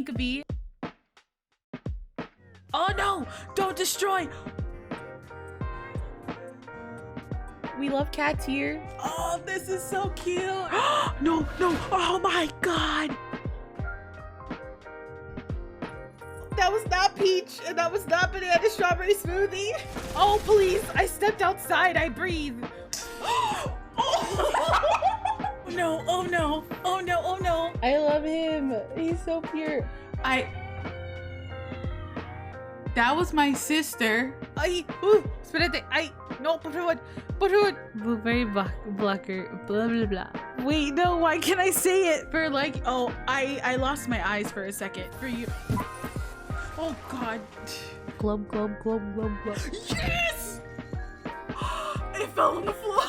pink bee. Oh no! Don't destroy! We love cats here. Oh, this is so cute! No, no! Oh my god! That was not peach, and that was not banana strawberry smoothie. Oh, please. I stepped outside. I breathe. Oh no, oh no, oh no, oh no. I love him. He's so pure. That was my sister. Espérate. No, por favor. Por favor. Blueberry blocker, blah, blah, blah. Wait, no, why can't I say it? For like, oh, I lost my eyes for a second. For you. Oh god. Glub, glub, glub, glub, glub. Yes! It fell on the floor.